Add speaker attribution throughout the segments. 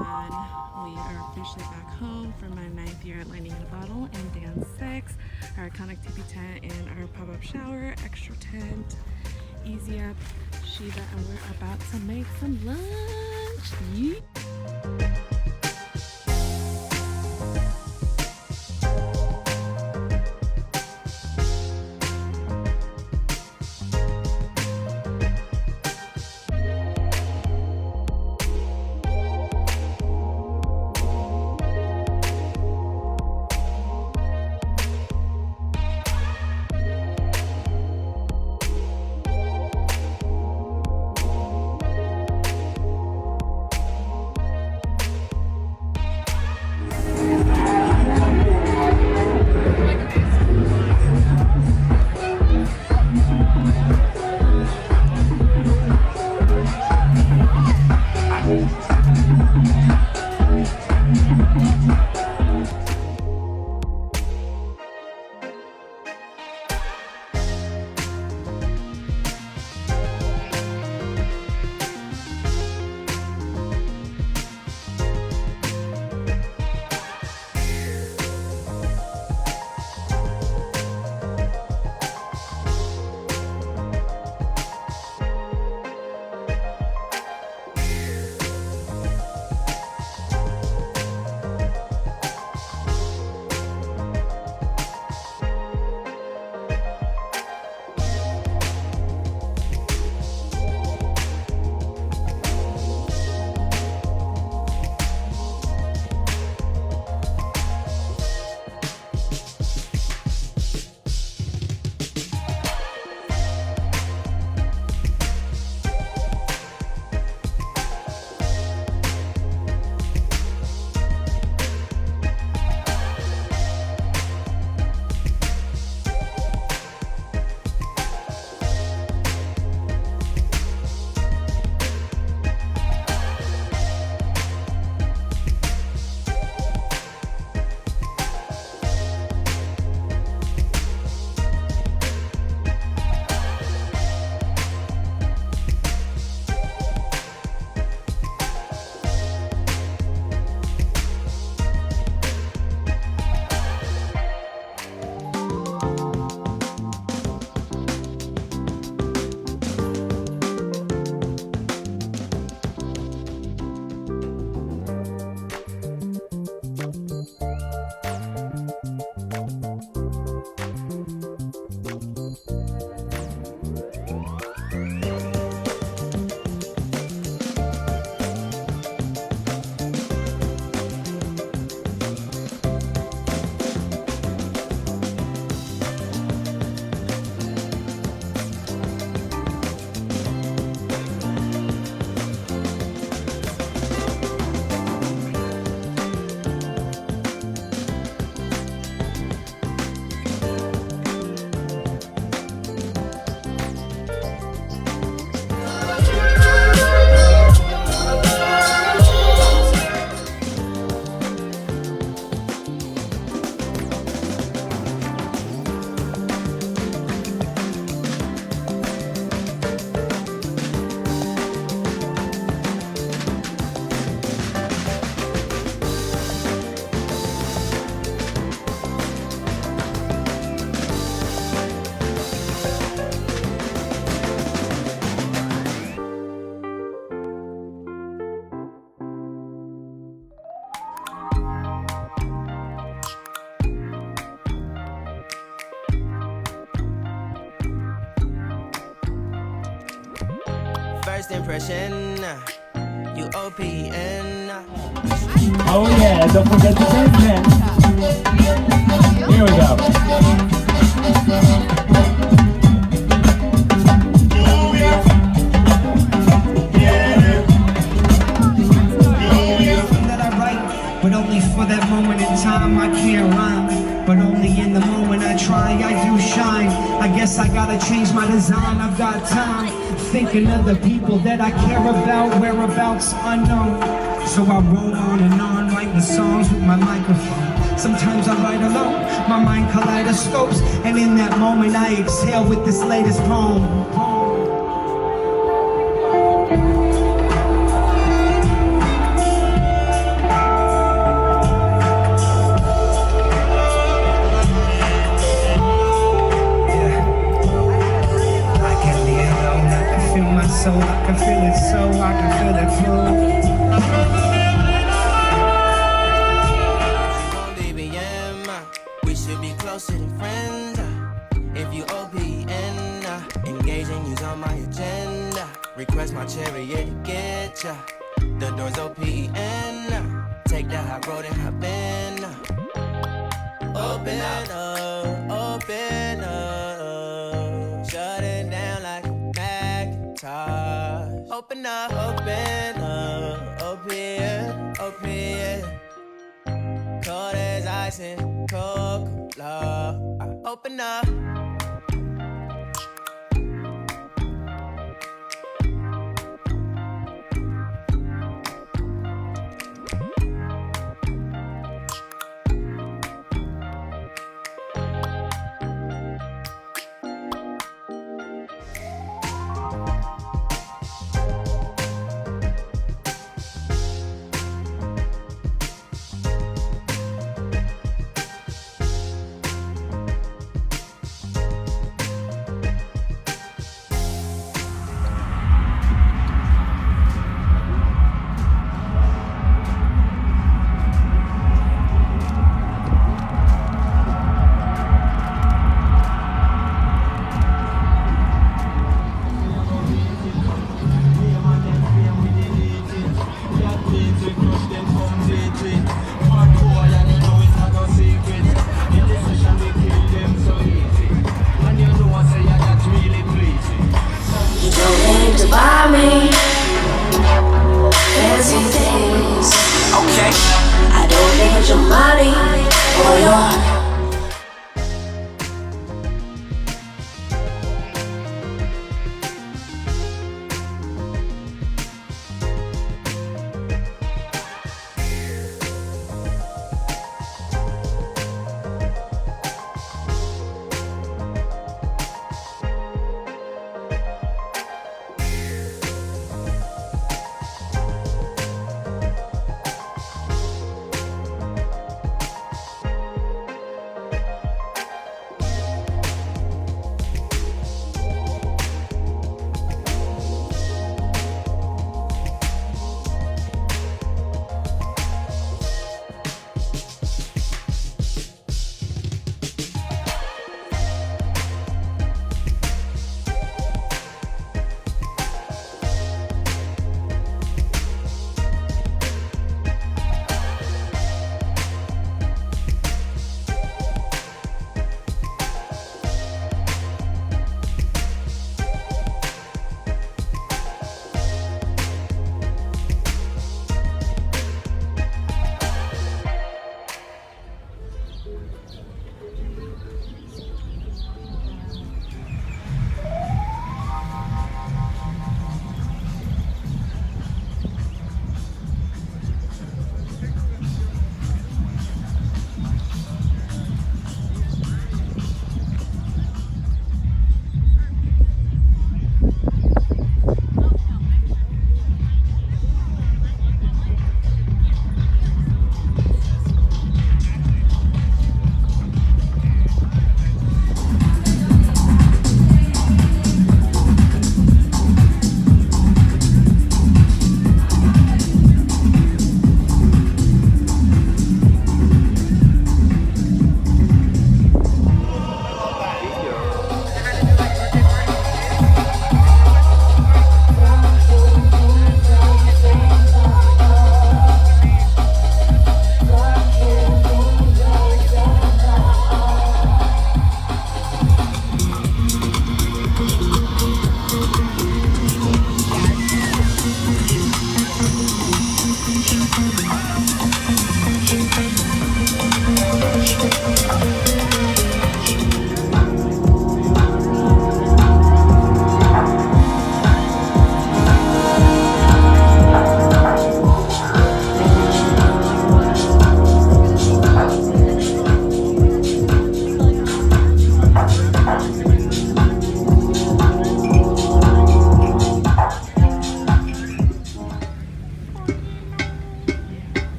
Speaker 1: everyone. We are officially back home for my 9th year at Lightning in a Bottle and Dance 6, our iconic tipi tent and our pop-up shower, extra tent, easy up, Shiva, and we're about to make some lunch. Yeet.
Speaker 2: First impression, Utopian.
Speaker 3: Oh yeah, don't forget to dance, man. Here we go.
Speaker 4: That I write, but only for that moment in time. I can't rhyme, but only in the moment I try. I do shine. I guess I gotta change my design. I've got time thinking of the people that I care about, whereabouts unknown. So I roll on and on, writing songs with my microphone. Sometimes I write alone, my mind kaleidoscopes, and in that moment I exhale with this latest poem.
Speaker 2: the doors Open. Take the high road and hop in. Open up, open up. Shut it down like a Macintosh. Open up, open. Cold as ice and Coca-Cola. Open up.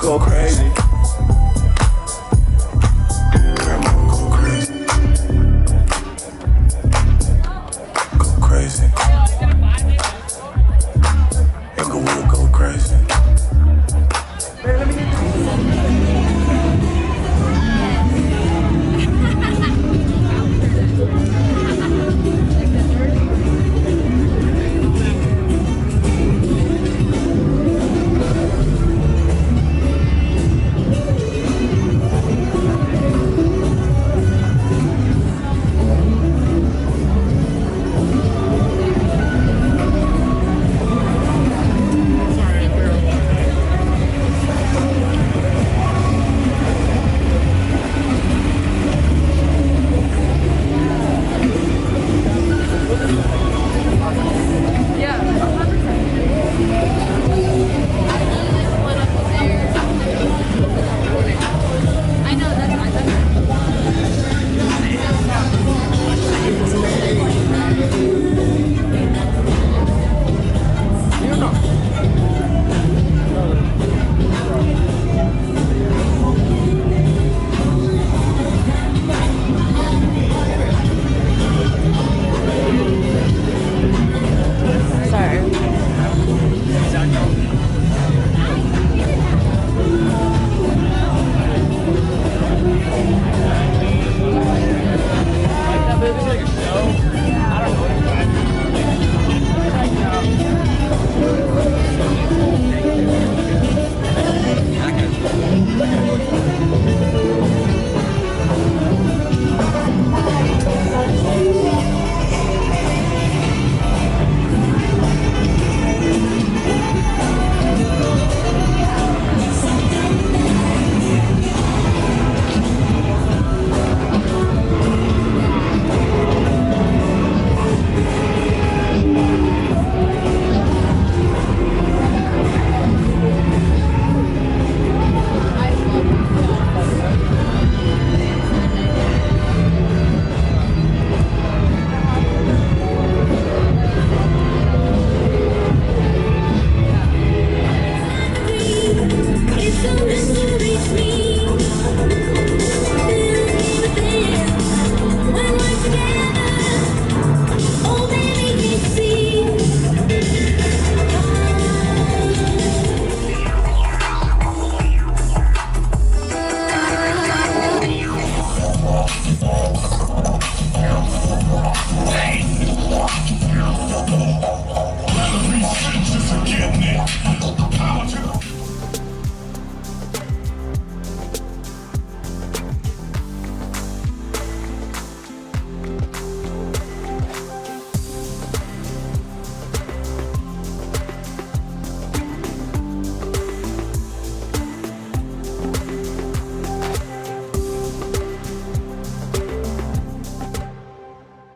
Speaker 5: go crazy.